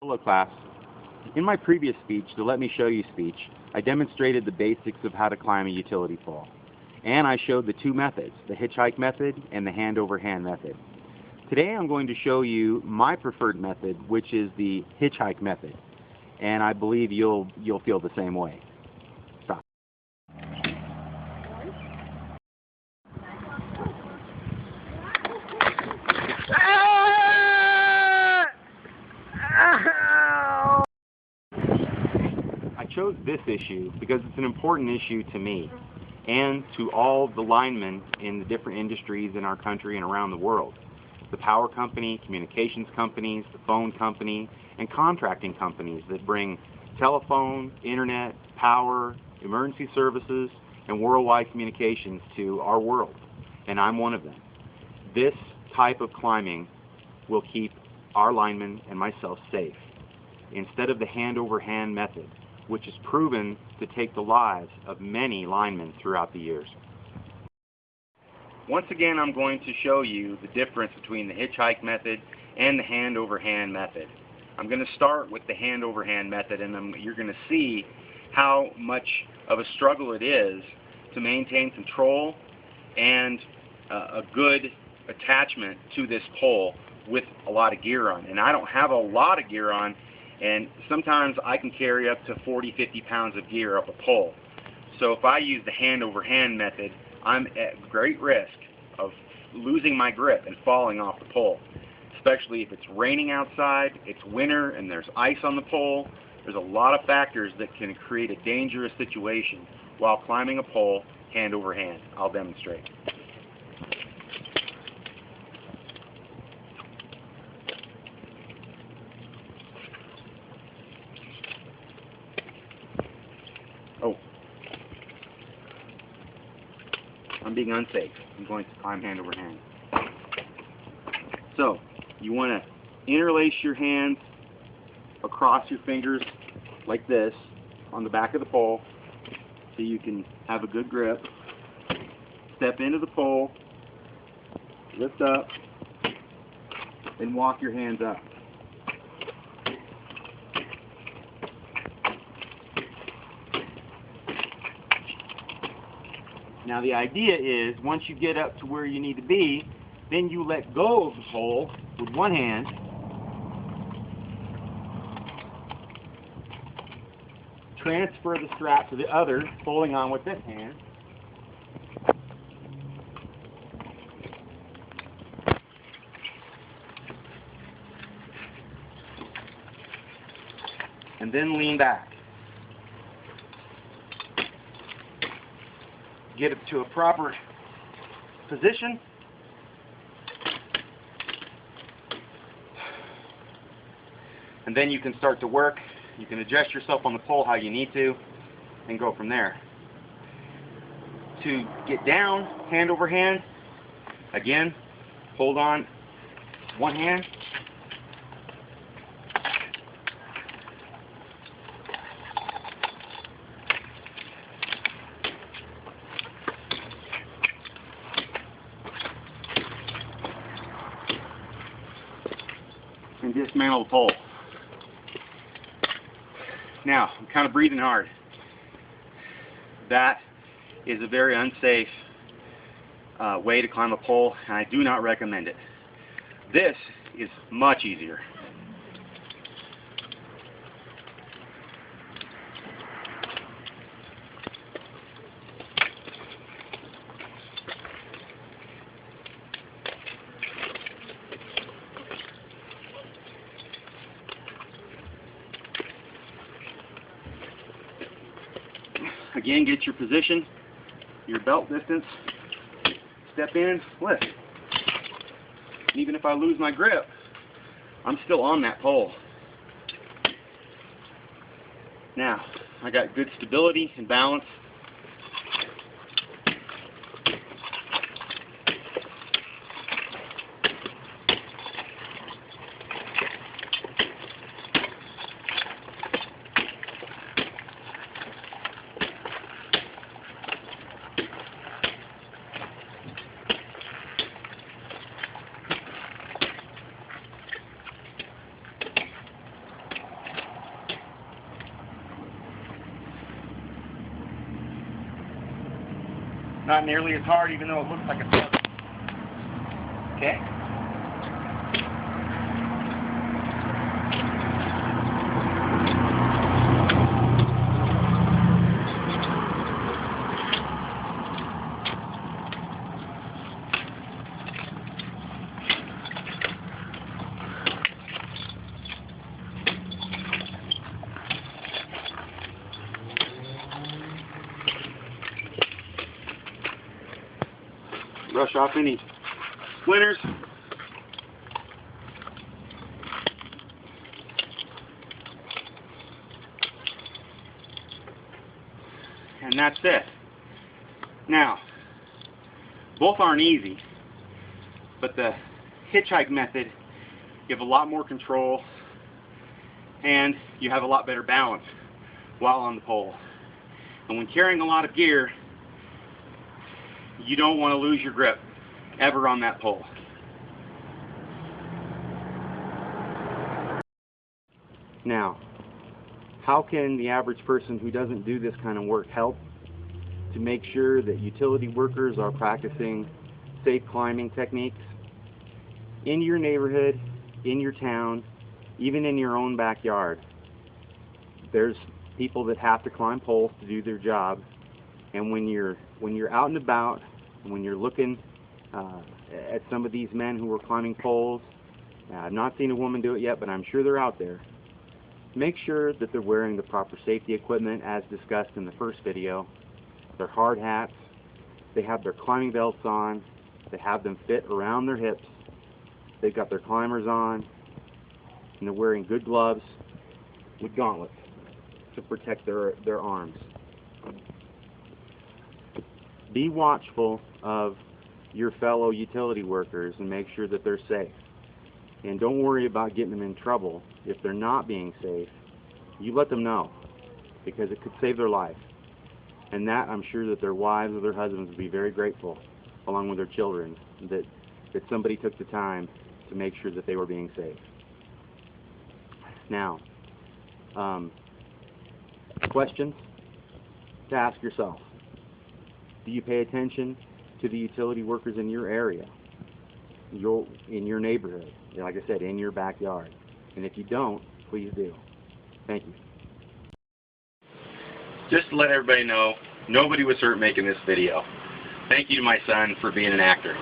Hello class. In my previous speech, the Let Me Show You speech, I demonstrated the basics of how to climb a utility pole. And I showed the two methods, the hitchhike method and the hand-over-hand method. Today I'm going to show you my preferred method, which is the hitchhike method. And I believe you'll feel the same way. Stop. I chose this issue because it's an important issue to me and to all the linemen in the different industries in our country and around the world. The power company, communications companies, the phone company, and contracting companies that bring telephone, internet, power, emergency services, and worldwide communications to our world. And I'm one of them. This type of climbing will keep our linemen and myself safe instead of the hand-over-hand method, which is proven to take the lives of many linemen throughout the years. Once again, I'm going to show you the difference between the hitchhike method and the hand-over-hand method. I'm going to start with the hand-over-hand method, and you're going to see how much of a struggle it is to maintain control and a good attachment to this pole with a lot of gear on. And I don't have a lot of gear on, and sometimes I can carry up to 40-50 pounds of gear up a pole. So if I use the hand-over-hand method, I'm at great risk of losing my grip and falling off the pole, especially if it's raining outside, it's winter, and there's ice on the pole. There's a lot of factors that can create a dangerous situation while climbing a pole hand over hand. I'll demonstrate. Oh. I'm being unsafe. I'm going to climb hand over hand. So, you want to interlace your hands across your fingers like this on the back of the pole so you can have a good grip. Step into the pole, lift up, and walk your hands up. Now the idea is, once you get up to where you need to be, then you let go of the pole with one hand, transfer the strap to the other, holding on with this hand, and then lean back. Get it to a proper position. And then you can start to work. You can adjust yourself on the pole how you need to and go from there. To get down, hand over hand, again, hold on one hand. And dismantle the pole. Now, I'm kind of breathing hard. That is a very unsafe way to climb a pole, and I do not recommend it. This is much easier. Again, get your position, your belt distance, step in, lift. And even if I lose my grip, I'm still on that pole. Now, I got good stability and balance. Not nearly as hard, even though it looks like a struggle. Okay? Brush off any splinters. And that's it. Now, both aren't easy, but the hitchhike method, you have a lot more control and you have a lot better balance while on the pole. And when carrying a lot of gear, you don't want to lose your grip ever on that pole. Now, how can the average person who doesn't do this kind of work help to make sure that utility workers are practicing safe climbing techniques? In your neighborhood, in your town, even in your own backyard, there's people that have to climb poles to do their job. And when you're out and about, and when you're looking at some of these men who are climbing poles, I've not seen a woman do it yet, but I'm sure they're out there. Make sure that they're wearing the proper safety equipment as discussed in the first video. Their hard hats, they have their climbing belts on, they have them fit around their hips, they've got their climbers on, and they're wearing good gloves with gauntlets to protect their arms. Be watchful of your fellow utility workers and make sure that they're safe. And don't worry about getting them in trouble if they're not being safe. You let them know, because it could save their life. And that, I'm sure that their wives or their husbands would be very grateful, along with their children, that somebody took the time to make sure that they were being safe. Now, questions to ask yourself. Do you pay attention to the utility workers in your area, in your neighborhood, like I said, in your backyard? And if you don't, please do. Thank you. Just to let everybody know, nobody was hurt making this video. Thank you to my son for being an actor.